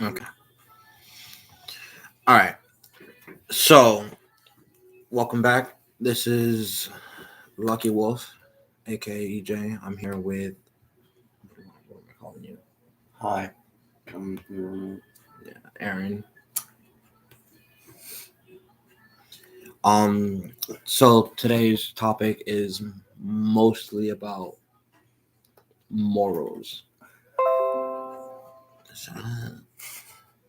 Okay. All right. So, welcome back. This is Lucky Wolf, aka EJ. I'm here with what am I calling you? Hi. Um, Yeah, Aaron. So today's topic is mostly about morals.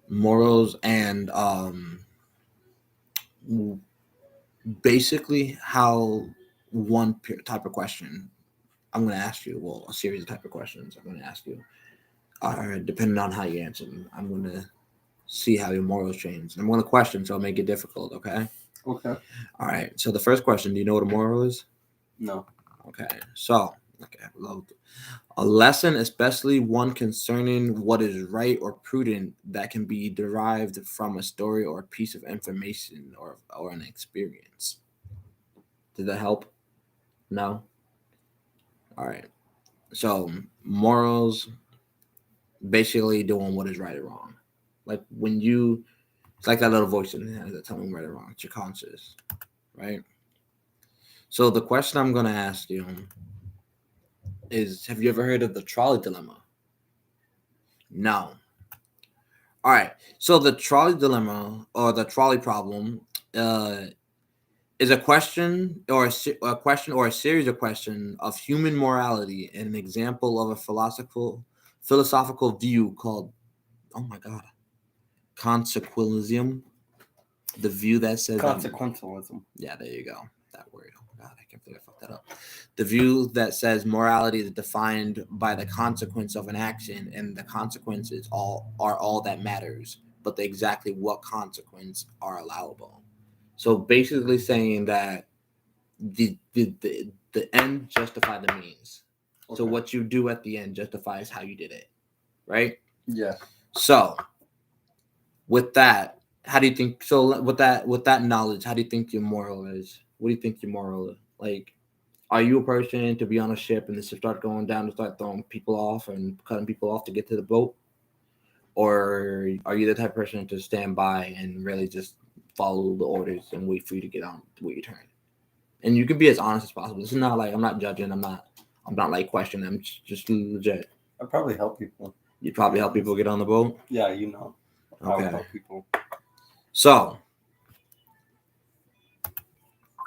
Morals and basically how type of question I'm going to ask you. Well, a series of type of questions I'm going to ask you are depending on how you answer them. I'm going to see how your morals change. I'm going to question, so I'll make it difficult. Okay. okay. All right. So the first question: do you know what a moral is? No. Okay. So okay, a lesson, especially one concerning what is right or prudent, that can be derived from a story or a piece of information or an experience. Did that help? No. All right. So morals, basically doing what is right or wrong. Like when you, it's like that little voice in there that telling right or wrong. It's your conscious, right? So the question I'm gonna ask you is: have you ever heard of the trolley dilemma? No. All right. So the trolley dilemma or the trolley problem uh, is a question or a series of questions of human morality and an example of a philosophical view called, oh my god, consequentialism. The view that says that, Consequentialism. yeah, there you go. That word. Oh my god, I can't believe I fucked that up. The view that says morality is defined by the consequence of an action, and the consequences all that matters, but exactly what consequence are allowable. So basically saying that the end justify the means. So Okay. what you do at the end justifies how you did it, right? Yeah. So with that, how do you think? So with that knowledge, how do you think your moral is? What do you think your moral is? Like, are you a person to be on a ship and the ship start going down to start throwing people off and cutting people off to get to the boat, or are you the type of person to stand by and really just follow the orders and wait for you to get on to wait your turn? And you can be as honest as possible. This is not like I'm not judging. I'm not like questioning. I'm just legit. I probably help people. You'd probably help people get on the boat. Yeah, I would Okay. help people. So,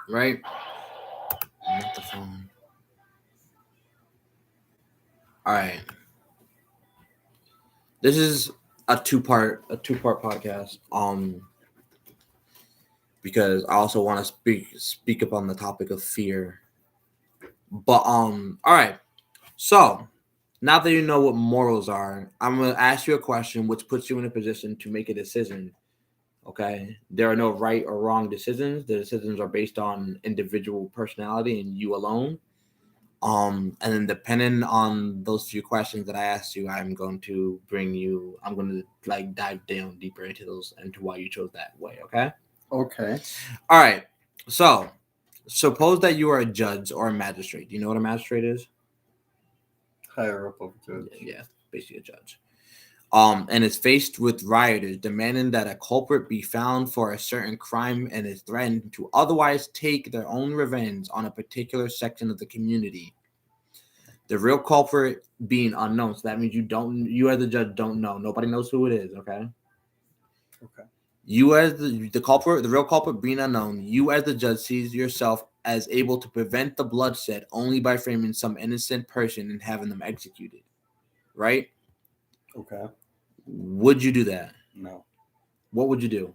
right? Not the phone. All right. This is a two part podcast. Because I also want to speak up on the topic of fear. But all right. So now that you know what morals are, I'm gonna ask you a question which puts you in a position to make a decision. Okay. There are no right or wrong decisions. The decisions are based on individual personality and you alone. And then depending on those few questions that I asked you, I'm going to like dive down deeper into those, into why you chose that way. Okay. Okay. All right. So suppose that you are a judge or a magistrate. Do you know what a magistrate is? Higher up of judge. Yeah, basically a judge. And is faced with rioters demanding that a culprit be found for a certain crime and is threatened to otherwise take their own revenge on a particular section of the community. The real culprit being unknown. So that means you as the judge don't know. Nobody knows who it is, okay? Okay. You as the culprit, the real culprit being unknown, you as the judge sees yourself as able to prevent the bloodshed only by framing some innocent person and having them executed. Right? Okay. Would you do that? No. What would you do?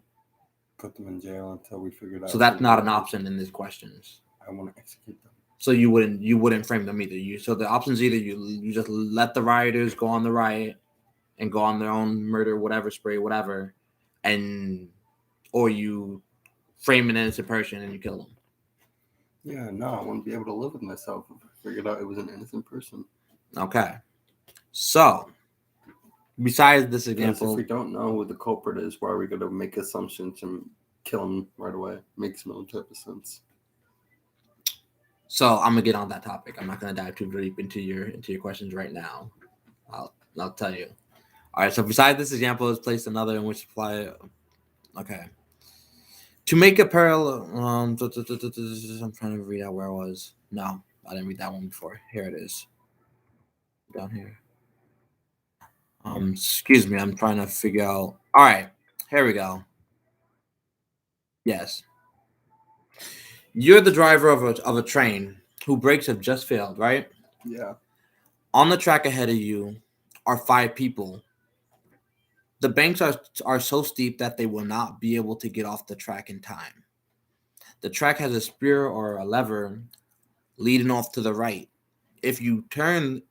Put them in jail until we figured So out that's who not did an it. option in these questions. I want to execute them. So you wouldn't frame them either. So the options either you just let the rioters go on the riot and go on their own murder, whatever spree, whatever, and or you frame an innocent person and you kill them. Yeah, no, I want to be able to live with myself if I figured out it was an innocent person. Okay. So besides this Because if example, we don't know who the culprit is, why are we going to make assumptions and kill him right away? Makes no type of sense. so I'm gonna get on that topic. I'm not gonna dive too deep into your questions right now. I'll tell you. All right. So besides this example, let's place another in which apply. Okay. To make a parallel, I'm trying to read out where I was. No, I didn't read that one before. Here it is. Down here. Excuse me. I'm trying to figure out. All right. Here we go. Yes. You're the driver of a train who brakes have just failed, right? Yeah. On the track ahead of you are 5 people. The banks are so steep that they will not be able to get off the track in time. The track has a spear or a lever leading off to the right. If you press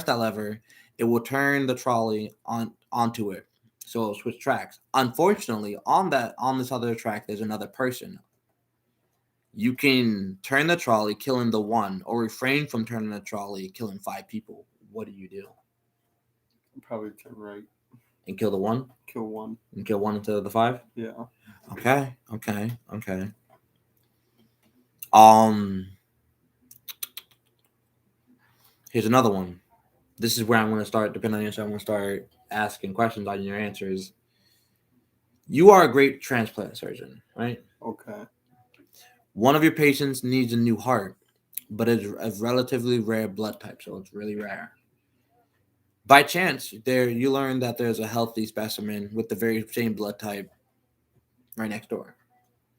that lever, it will turn the trolley onto it. So it'll switch tracks. Unfortunately, on this other track, there's another person. You can turn the trolley, killing the one, or refrain from turning the trolley, killing 5 people. What do you do? Probably turn right. And kill the one? Kill one. And kill one instead of the 5? Yeah. Okay. Here's another one. This is where I'm going to start, depending on your answer, I'm going to start asking questions on your answers. You are a great transplant surgeon, right? Okay. One of your patients needs a new heart, but it's a relatively rare blood type, so it's really rare. By chance, you learn that there's a healthy specimen with the very same blood type right next door,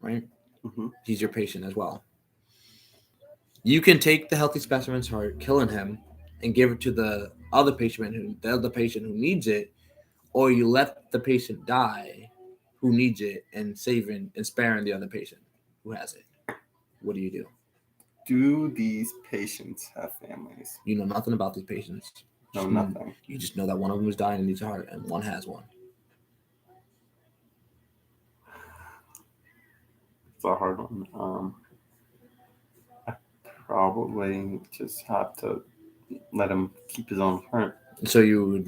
right? Mm-hmm. He's your patient as well. You can take the healthy specimen's heart, killing him, and give it to the other patient who needs it, or you let the patient die who needs it and sparing the other patient who has it. What do you do? Do these patients have families? You know nothing about these patients. No, nothing. You just know that one of them is dying and needs a heart, and one has one. It's a hard one. I probably just have to let him keep his own heart. So you're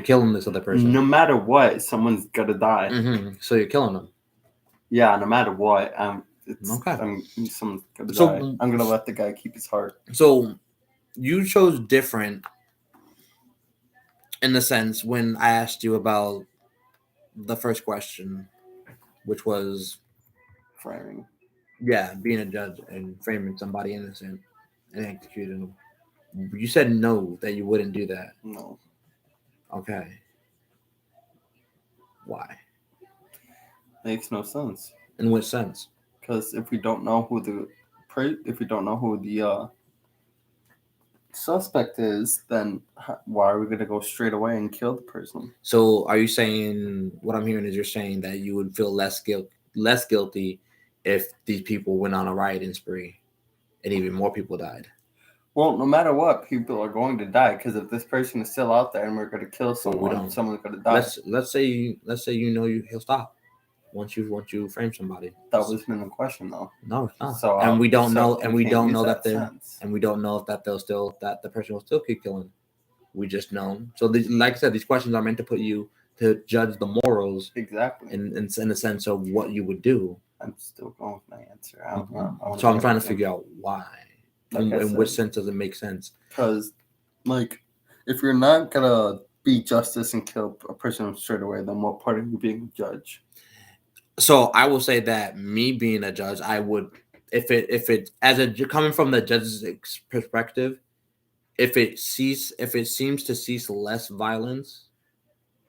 killing this other person. No matter what, someone's gotta die. Mm-hmm. So you're killing them. Yeah, no matter what, Okay. Someone's gonna die. I'm gonna let the guy keep his heart. So you chose different in the sense when I asked you about the first question, which was Framing. Yeah, being a judge and framing somebody innocent and executing them. You said no, that you wouldn't do that. No. Okay. Why? Makes no sense. In what sense? Because if we don't know who the suspect is, then why are we going to go straight away and kill the person? So are you saying, what I'm hearing is you're saying that you would feel less guilty if these people went on a rioting spree and even more people died? Well, no matter what, people are going to die, because if this person is still out there and we're going to kill someone, someone's going to die. Let's say he'll stop once you frame somebody. That wasn't the question, though. No, it's not. So we don't know that the person will still keep killing. We just know. So like I said, these questions are meant to put you to judge the morals. Exactly. In the sense of what you would do. I'm still going with my answer. So I'm trying to figure out why. In which sense does it make sense? Because, if you're not gonna be justice and kill a person straight away, then what part of you being a judge? So I will say that me being a judge, I would, if it coming from the judge's perspective, if it seems to cease less violence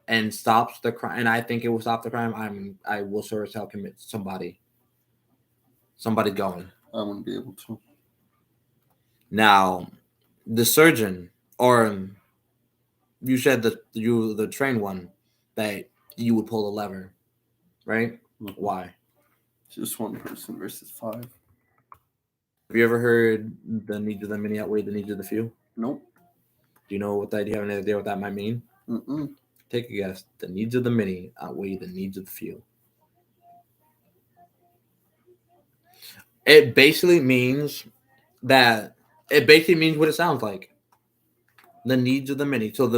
and stops the crime, and I think it will stop the crime, I will sure as hell commit somebody going. I wouldn't be able to. Now, the surgeon, or you said that the trained one, that you would pull the lever, right? Mm-hmm. Why? Just one person versus 5. Have you ever heard the needs of the many outweigh the needs of the few? Nope. Do you know do you have any idea what that might mean? Mm-mm. Take a guess. The needs of the many outweigh the needs of the few. It basically means what it sounds like. The needs of the many. So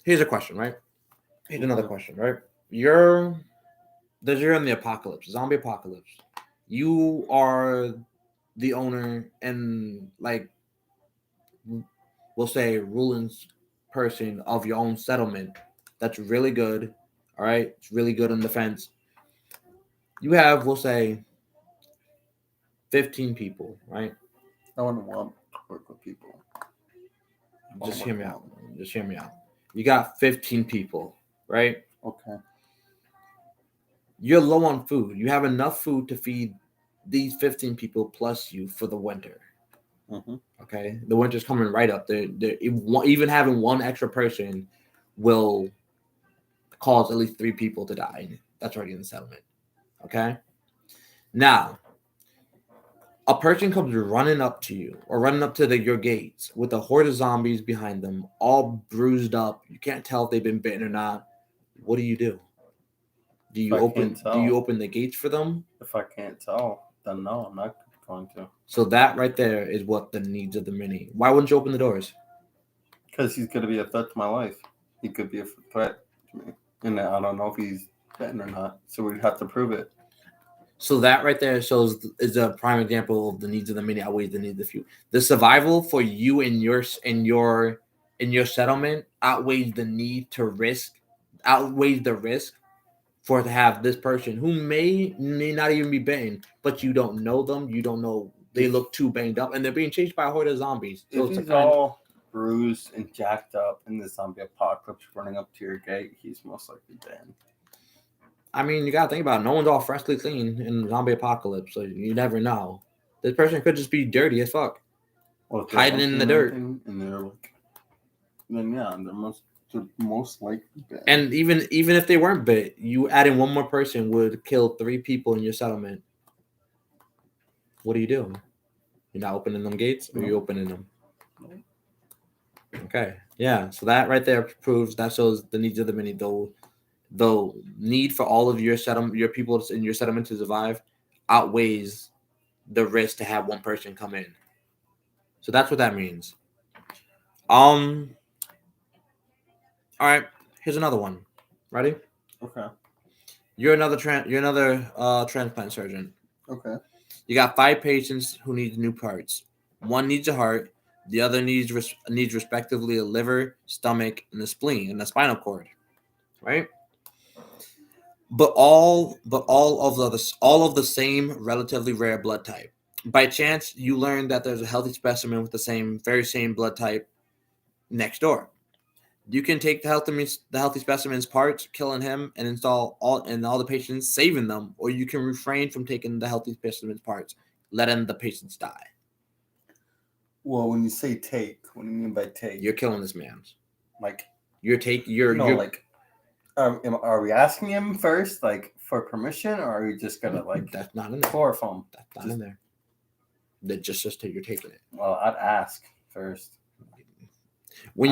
here's a question, right? Here's another question, right? You're in the apocalypse, zombie apocalypse. You are the owner, and we'll say, rulings person of your own settlement that's really good. All right, it's really good on defense. You have, we'll say, 15 people, right? I wouldn't want to work with people. Just hear me out. Just hear me out. You got 15 people, right? Okay. You're low on food. You have enough food to feed these 15 people plus you for the winter. Mm-hmm. Okay, the winter's coming right up. Even having one extra person will cause at least 3 people to die. That's already in the settlement. Okay, now a person comes running up to you or running up to your gates with a horde of zombies behind them, all bruised up. You can't tell if they've been bitten or not. What do? Do you open the gates for them? If I can't tell, then no, I'm not going to. So that right there is what the needs of the mini. Why wouldn't you open the doors? Because he's going to be a threat to my life. He could be a threat to me. And I don't know if he's bitten or not. So we'd have to prove it. So that right there is a prime example of the needs of the many outweighs the needs of the few. The survival for you and your settlement outweighs the need to outweighs the risk for to have this person who may not even be bitten, but you don't know them. You don't know they look too banged up, and they're being chased by a horde of zombies. So if he's all bruised and jacked up in the zombie apocalypse running up to your gate, he's most likely banned. I mean, you gotta think about it. No one's all freshly clean in the zombie apocalypse, so you never know. This person could just be dirty as fuck, hiding in the dirt. And they're like, then yeah, they're most likely banned. And even if they weren't bit, you adding one more person would kill 3 people in your settlement. What do? You're not opening them gates, or you opening them? Okay, yeah. So that right there shows the needs of the many. The need for all of your people in your settlement to survive outweighs the risk to have one person come in. So that's what that means. All right, here's another one. Ready? Okay. You're another transplant surgeon. Okay. You got 5 patients who need new parts. One needs a heart. The other needs respectively a liver, stomach, and the spleen and the spinal cord. Right? But all of the same relatively rare blood type. By chance, you learn that there's a healthy specimen with the very same blood type next door. You can take the healthy specimen's parts, killing him, and install all the patients, saving them, or you can refrain from taking the healthy specimen's parts, letting the patients die. Well, when you say take, what do you mean by take? You're killing this man. Like Are we asking him first, like for permission, or are we just gonna that's not in there? Chloroform. That's not in there. That just you're taking it. Well, I'd ask first. When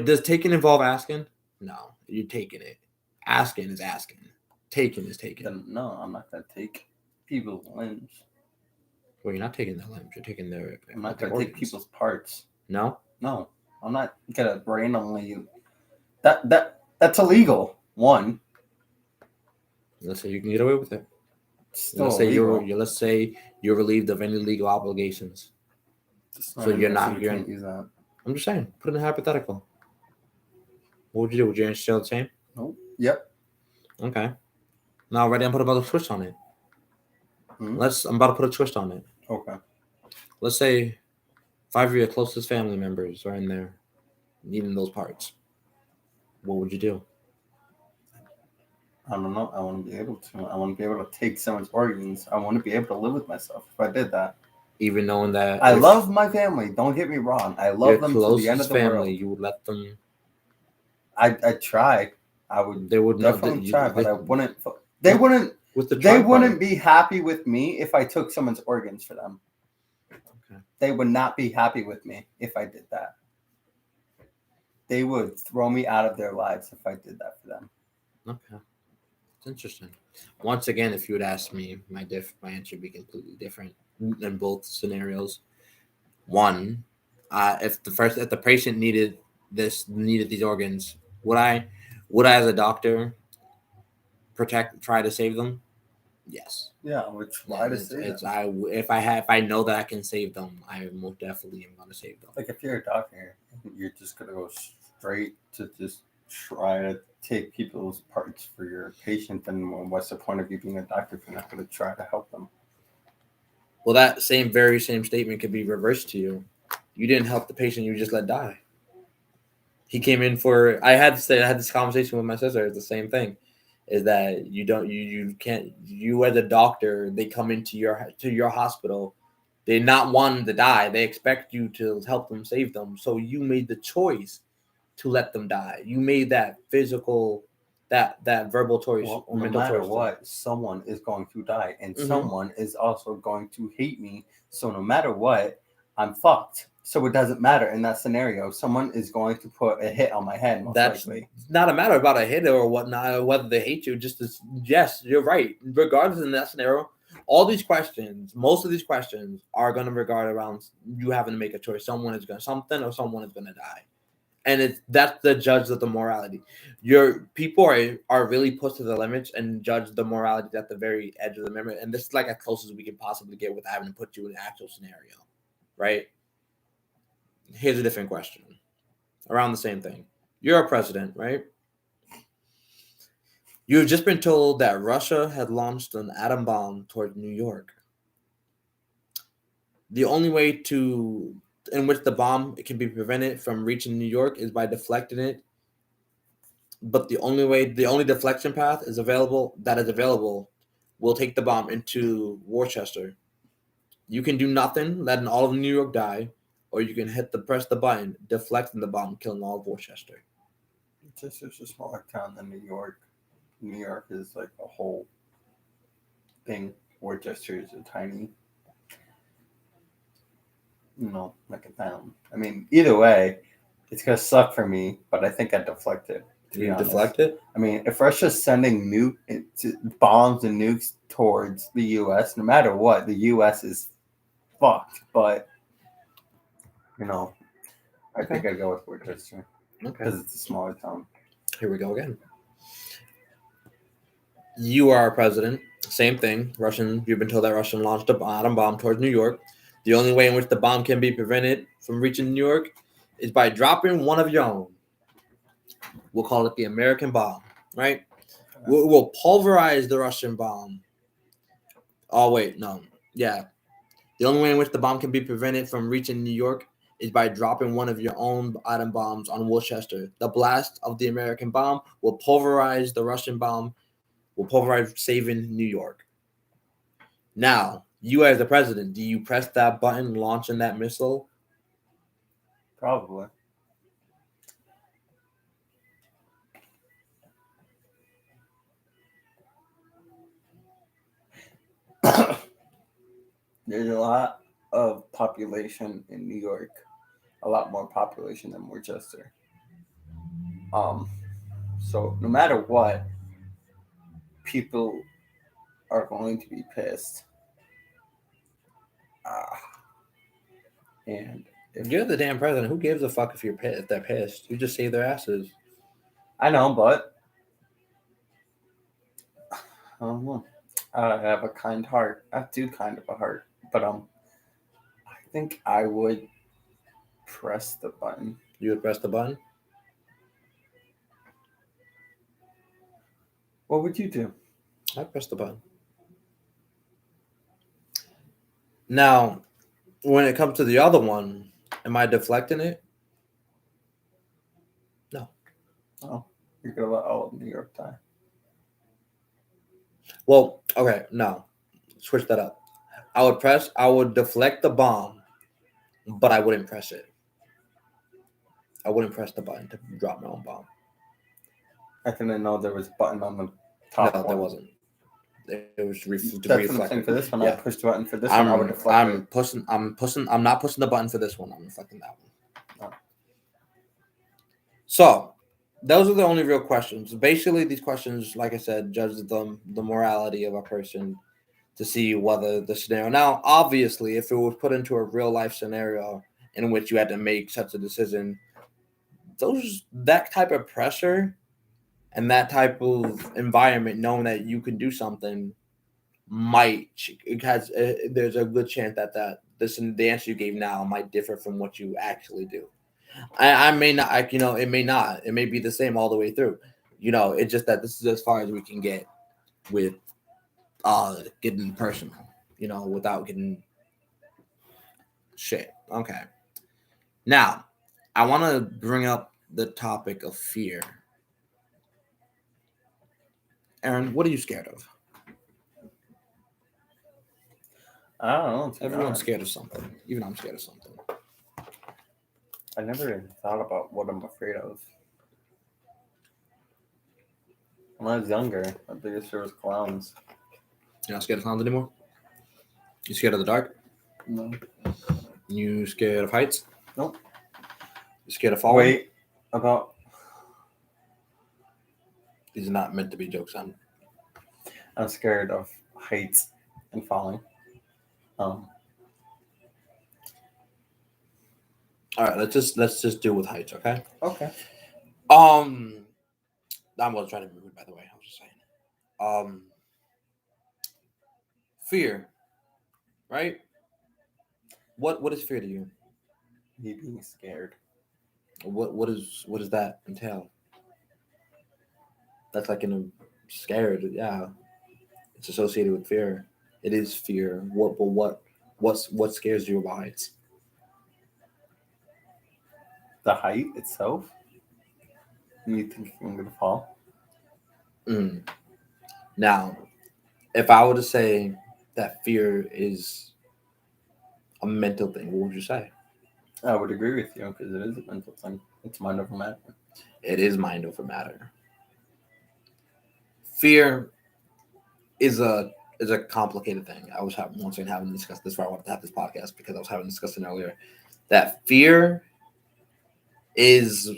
does taking involve asking? No, you're taking it. Asking is asking. Taking is taking. Then, no, I'm not gonna take people's limbs. Well, you're not taking their limbs. You're taking their. I'm not gonna take people's parts. No, I'm not gonna randomly. That's illegal. One. Let's say you can get away with it. Let's say you're relieved of any legal obligations. So you're not. You can't use that. I'm just saying. Put in a hypothetical. What would you do? Would your answer still the same? Nope. Yep. Okay. Now, ready? I'm put about a twist on it. I'm about to put a twist on it. Okay. Let's say 5 of your closest family members are in there needing those parts. What would you do? I don't know. I want to be able to. I want to be able to take someone's organs. I want to be able to live with myself if I did that. Even knowing that I love my family. Don't get me wrong. I love them to the end of the world. You would let them. I'd try. I would. They would definitely try, but I wouldn't. They wouldn't. They wouldn't be happy with me if I took someone's organs for them. Okay. They would not be happy with me if I did that. They would throw me out of their lives if I did that for them. Okay. It's interesting. Once again, if you would ask me, my answer would be completely different in both scenarios. One, if the patient needed these organs, would I as a doctor try to save them? Yes. Yeah, I would try to save them. If I know that I can save them, I most definitely am going to save them. Like if you're a doctor you're just gonna go straight to just try to take people's parts for your patient, then what's the point of you being a doctor if you're not gonna try to help them? Well, that very same statement could be reversed to you. You didn't help the patient; you just let die. He came in for. I had this conversation with my sister. It's the same thing. Is that you can't, you as a doctor, they come into your hospital, they're not wanting to die, they expect you to help them, save them, so you made the choice to let them die. You made that physical, that verbal choice, Well, or no mental matter choice. what, someone is going to die, and Mhm. someone is also going to hate me. So no matter what, I'm fucked. So it doesn't matter in that scenario. Someone is going to put a hit on my head, most That's likely. not a matter about a hit or whatnot, or whether they hate you. Just as, yes, you're right. Regardless in that scenario, all these questions, most of these questions are going to regard around you having to make a choice. Someone is going to something, or someone is going to die, and that's the judge of the morality. Your people are really pushed to the limits and judge the morality at the very edge of the limit. And this is like as close as we can possibly get without having to put you in an actual scenario, right? Here's a different question around the same thing. You're a president, right? You've just been told that Russia had launched an atom bomb toward New York. The only way in which the bomb can be prevented from reaching New York is by deflecting it. But the only deflection path is available will take the bomb into Worcester. You can do nothing, letting all of New York die, or you can press the button, deflecting the bomb, killing all of Worcester. It's just a smaller town than New York. New York is like a whole thing. Worcester is a tiny, like a town. I mean, either way, it's gonna suck for me, but I think I'd deflect it. To be honest, deflect it? I mean, if Russia's sending bombs and nukes towards the U.S., no matter what, the U.S. is fucked. But I think I'd go with Worcester because it's a smaller town. Here we go again. You are a president. Same thing. You've been told that Russia launched an atom bomb towards New York. The only way in which the bomb can be prevented from reaching New York is by dropping one of your own. We'll call it the American bomb, right? We'll pulverize the Russian bomb. Oh, wait, no. Yeah. The only way in which the bomb can be prevented from reaching New York is by dropping one of your own atom bombs on Worcester. The blast of the American bomb will pulverize the Russian bomb, will pulverize, saving New York. Now, you as the president, do you press that button launching that missile? Probably. There's a lot of population in New York, a lot more population than Worcester. So no matter what, people are going to be pissed. And if you're the damn president, who gives a fuck if they're pissed? You just save their asses. I know, but I don't know. I have a kind heart. I do kind of a heart, but I think I would press the button. You would press the button? What would you do? I'd press the button. Now, when it comes to the other one, am I deflecting it? No. Oh, you're gonna let all of New York die. Well, okay, no. Switch that up. I would deflect the bomb, but I wouldn't press it. I wouldn't press the button to drop my own bomb. I didn't know there was a button on the top. No, there wasn't. It was That's what I'm saying for this one. Yeah. I pushed the button for this one. I would deflect I'm not pushing the button for this one. I'm deflecting that one. Oh. So, those are the only real questions. Basically, these questions, like I said, judge the morality of a person to see whether the scenario. Now, obviously, if it was put into a real life scenario in which you had to make such a decision, that type of pressure and that type of environment, knowing that you can do something, there's a good chance that the answer you gave now might differ from what you actually do. I may not, it may not. It may be the same all the way through. It's just that this is as far as we can get with getting personal. Without getting shit. Okay. Now, I want to bring up the topic of fear. Aaron, what are you scared of? I don't know. Everyone's scared of something. Even I'm scared of something. I never even thought about what I'm afraid of. When I was younger, my biggest fear was clowns. You're not scared of clowns anymore? You scared of the dark? No. You scared of heights? Nope. You scared of falling? Wait, about... These are not meant to be jokes. I'm scared of heights and falling. All right, let's just deal with heights, okay? Okay. I'm gonna try to be rude, by the way. I was just saying. Fear, right? What is fear to you? Me being scared. What does that entail? That's like in a scared, yeah. It's associated with fear. It is fear. What scares you about heights? The height itself? Me thinking I'm gonna fall? Now, if I were to say that fear is a mental thing, what would you say? I would agree with you because it is a mental thing. It's mind over matter. It is mind over matter. Fear is a complicated thing. I was having discussed this. Why I wanted to have this podcast because I was having discussing earlier that fear is,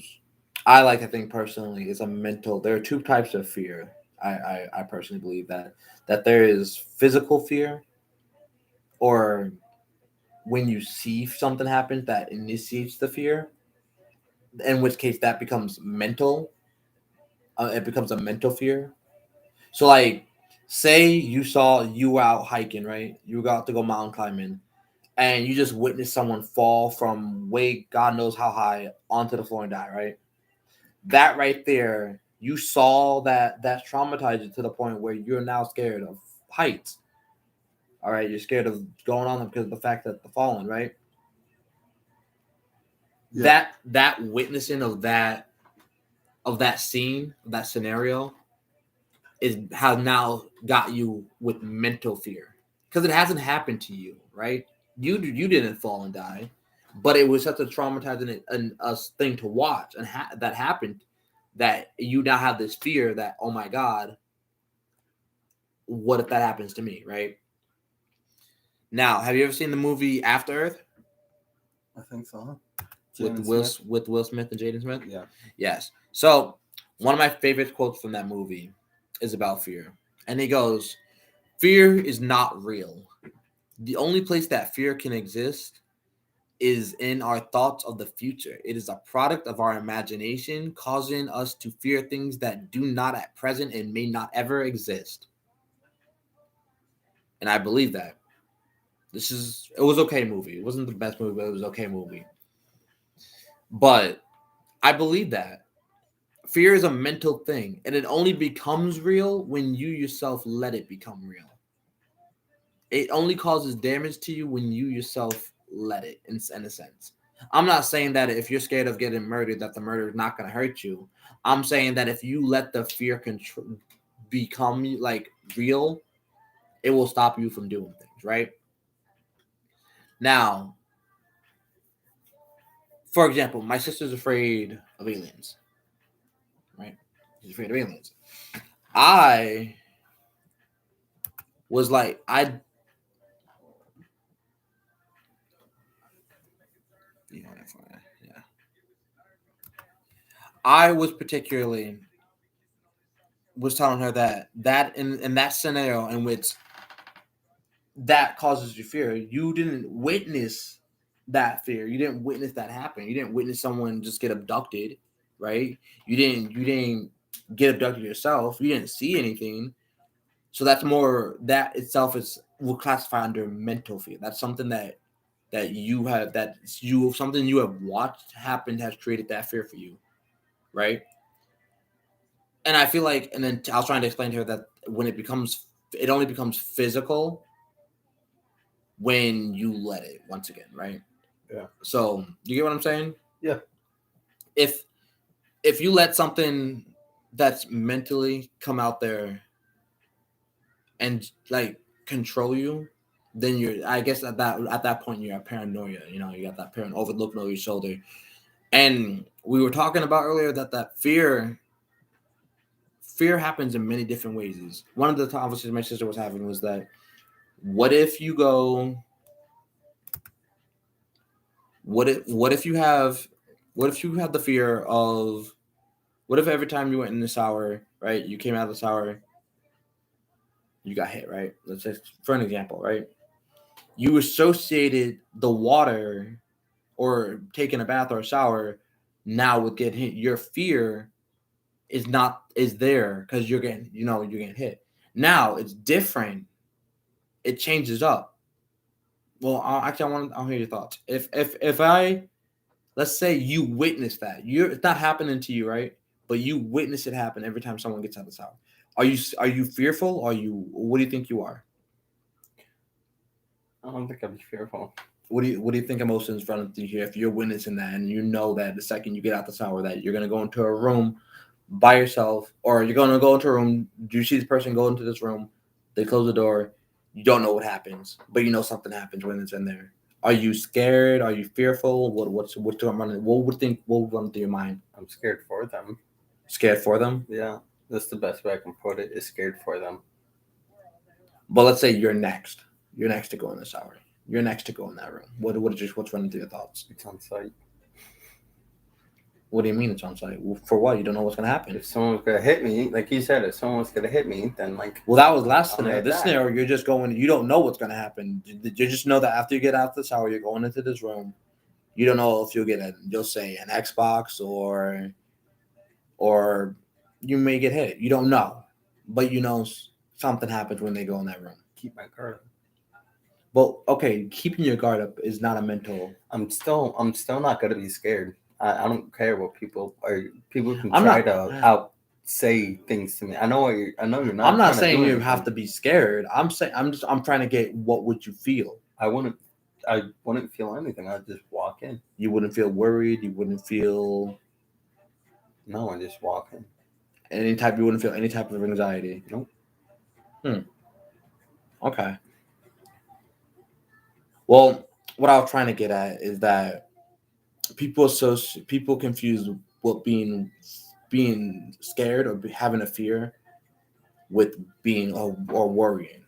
I like to think personally, is a mental. There are two types of fear. I personally believe that there is physical fear, or when you see something happen that initiates the fear, in which case that becomes mental. It becomes a mental fear. So, like, say you were out hiking, right? You got to go mountain climbing, and you just witnessed someone fall from way God knows how high onto the floor and die, right? That right there, you saw that traumatized you to the point where you're now scared of heights. All right, you're scared of going on them because of the fact that the falling, right? Yeah. That witnessing of that scene, that scenario, is how now got you with mental fear because it hasn't happened to you, right? You didn't fall and die, but it was such a traumatizing a thing to watch, and that happened, that you now have this fear that, oh my God, what if that happens to me, right? Now, have you ever seen the movie After Earth? I think so. With Will Smith and Jaden Smith? Yeah. Yes. So one of my favorite quotes from that movie is about fear. And he goes, "Fear is not real. The only place that fear can exist is in our thoughts of the future. It is a product of our imagination, causing us to fear things that do not at present and may not ever exist." And I believe that. It was okay movie. It wasn't the best movie, but it was okay movie. But I believe that. Fear is a mental thing, and it only becomes real when you yourself let it become real. It only causes damage to you when you yourself let it, in a sense. I'm not saying that if you're scared of getting murdered, that the murder is not going to hurt you. I'm saying that if you let the fear become like real, it will stop you from doing things, right? Now, for example, my sister's afraid of aliens, right? She's afraid of aliens. I was like, I was particularly telling her that in that scenario in which that causes you fear, you didn't witness that fear. You didn't witness that happen. You didn't witness someone just get abducted, right? You didn't get abducted yourself. You didn't see anything. So that itself will classify under mental fear. That's something that that you something you have watched happen has created that fear for you, right? And I feel like, and then I was trying to explain to her that it only becomes physical when you let it once again, right? Yeah. So you get what I'm saying? Yeah. If you let something that's mentally come out there and like control you, then I guess at that point you're a paranoia. You know, you got that parent overlooking over your shoulder. And we were talking about earlier that fear happens in many different ways. One of the conversations my sister was having was that what if you go what if you have the fear of what if every time you went in the shower, right, you came out of the shower, you got hit, right? Let's just for an example, right? You associated the water or taking a bath or a shower now with getting hit. Your fear is there because you're getting hit. Now it's different. It changes up. Well, I'll hear your thoughts. If I let's say you witness that it's not happening to you, right? But you witness it happen every time someone gets out of the shower. Are you fearful? What do you think you are? I don't think I'd be fearful. What do you think emotions run through here if you're witnessing that and you know that the second you get out the shower that you're gonna go into a room by yourself or you're gonna go into a room, you see this person go into this room, they close the door, you don't know what happens, but you know something happens when it's in there. Are you scared? Are you fearful? What's running? What would run through your mind? I'm scared for them. Scared for them? Yeah, that's the best way I can put it. Is scared for them. But let's say you're next. You're next to go in the shower. You're next to go in that room. What's running through your thoughts? It's on site. What do you mean it's on site? For what? You don't know what's gonna happen. If someone's gonna hit me, like you said, if someone's gonna hit me, then like. Well, that was last scenario. like This that. scenario, you're just going. You don't know what's gonna happen. You just know that after you get out the shower, you're going into this room. You don't know if you'll say an Xbox or you may get hit. You don't know, but you know something happens when they go in that room. Keep my guard up. Well, okay, keeping your guard up is not a mental. I'm still not gonna be scared. I don't care what people are. People can I'm try not- to out say things to me. I know you're not. I'm not trying to saying do you anything. have to be scared. I'm trying to get what would you feel? I wouldn't feel anything. I'd just walk in. You wouldn't feel worried. You wouldn't feel No, I just walk in. you wouldn't feel any type of anxiety. Nope. Okay. Well, what I was trying to get at is that people confuse what being scared or having a fear with being or worrying.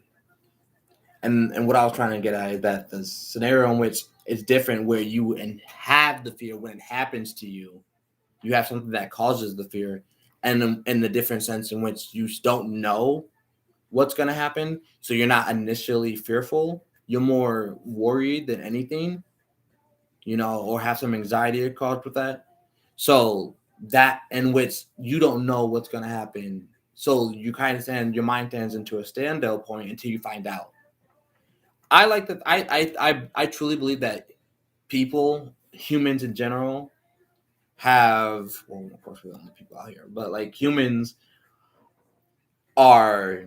And what I was trying to get at is that the scenario in which it's different where you have the fear when it happens to you, you have something that causes the fear, and in the different sense in which you don't know what's going to happen, so you're not initially fearful, you're more worried than anything, or have some anxiety caused with that. So that in which you don't know what's going to happen, so you kind of your mind stands into a standstill point until you find out. I like that. I truly believe that humans in general, have, well, of course, we don't have people out here, but like humans are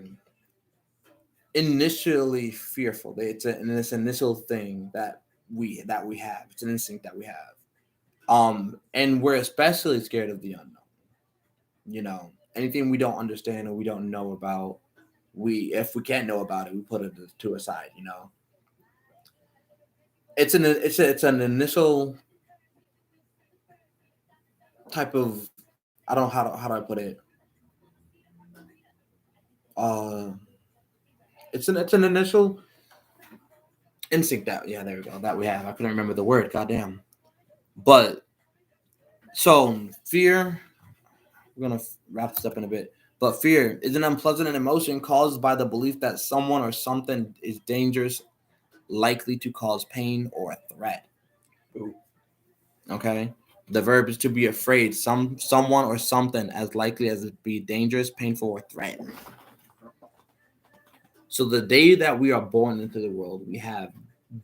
initially fearful. It's this initial thing that we have. It's an instinct that we have. And we're especially scared of the unknown. Anything we don't understand or we don't know about, if we can't know about it, we put it to a side. It's an initial type of, I don't know how do I put it. It's an initial instinct that there we go, that we have. I couldn't remember the word. Goddamn. But so fear. We're gonna wrap this up in a bit. But fear is an unpleasant emotion caused by the belief that someone or something is dangerous, likely to cause pain or a threat. Ooh. Okay. The verb is to be afraid, someone or something as likely as it be dangerous, painful, or threat. So the day that we are born into the world, we have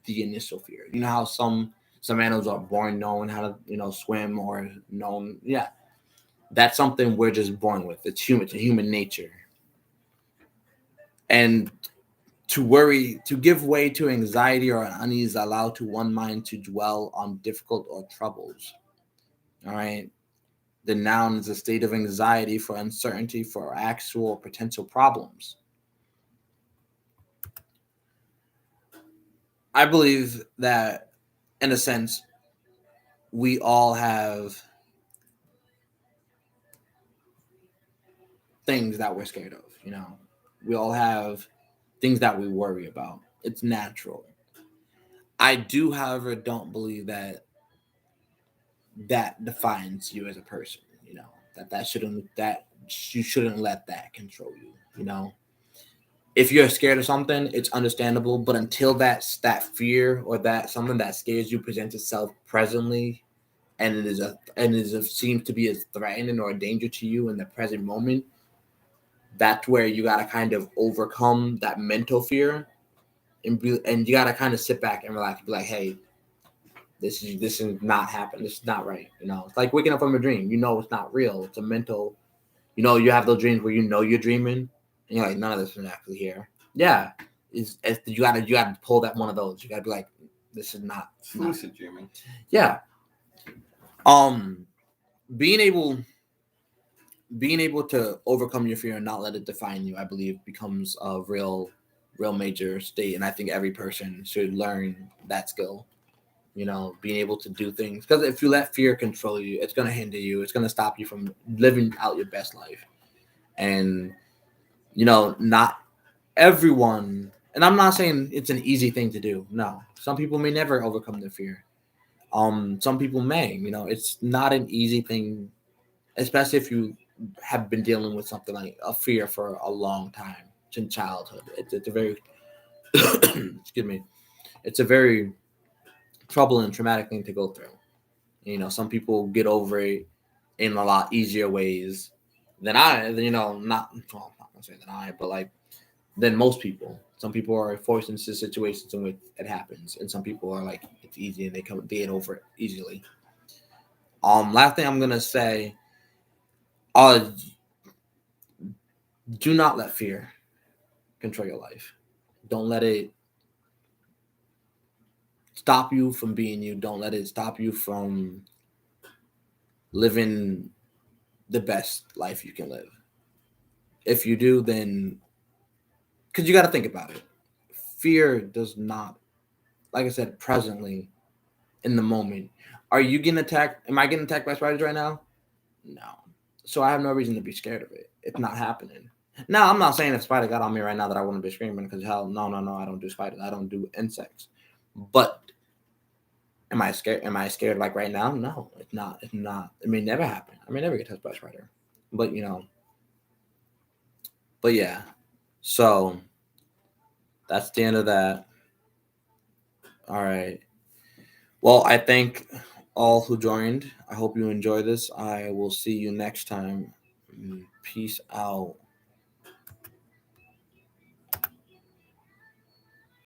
the initial fear. You know how some animals are born knowing how to swim or known. Yeah, that's something we're just born with. It's human nature. And to give way to anxiety or unease, allow to one mind to dwell on difficult or troubles. All right. The noun is a state of anxiety for uncertainty for actual or potential problems. I believe that, in a sense, we all have things that we're scared of. We all have things that we worry about. It's natural. I do, however, don't believe that defines you as a person. That you shouldn't let that control you. If you're scared of something, it's understandable. But until that fear or that something that scares you presents itself presently, and seems to be a threatening or a danger to you in the present moment, that's where you gotta kind of overcome that mental fear, and you gotta kind of sit back and relax. Be like, hey, this is not happening. This is not right. It's like waking up from a dream. It's not real. It's a mental. You have those dreams where you're dreaming, and you're like, none of this is actually here. Yeah, you gotta pull that one of those. You gotta be like, this is not lucid dreaming. Yeah. Being able to overcome your fear and not let it define you, I believe, becomes a real major state, and I think every person should learn that skill. Being able to do things, because if you let fear control you, it's going to hinder you. It's going to stop you from living out your best life. And not everyone, and I'm not saying it's an easy thing to do. No, some people may never overcome their fear. Some people may. It's not an easy thing, especially if you have been dealing with something like a fear for a long time since childhood. It's a very excuse me. It's a very troubling and traumatic thing to go through. Some people get over it in a lot easier ways than I. Not well, I'm not gonna say than I, but like than most people. Some people are forced into situations in which it happens, and some people are like it's easy and they get over it easily. Last thing I'm gonna say, uh, do not let fear control your life. Don't let it stop you from being you. Don't let it stop you from living the best life you can live. If you do, then because you got to think about it. Fear does not, like I said, presently in the moment. Are you getting attacked? Am I getting attacked by spiders right now? No. So I have no reason to be scared of it. It's not happening. Now, I'm not saying if a spider got on me right now that I wouldn't be screaming, because hell, no, I don't do spiders. I don't do insects. But am I scared? Am I scared like right now? No, it's not. It's not. It may never happen. I may never get touched by a spider. But but yeah. So that's the end of that. All right. Well, I thank all who joined. I hope you enjoy this. I will see you next time. Peace out.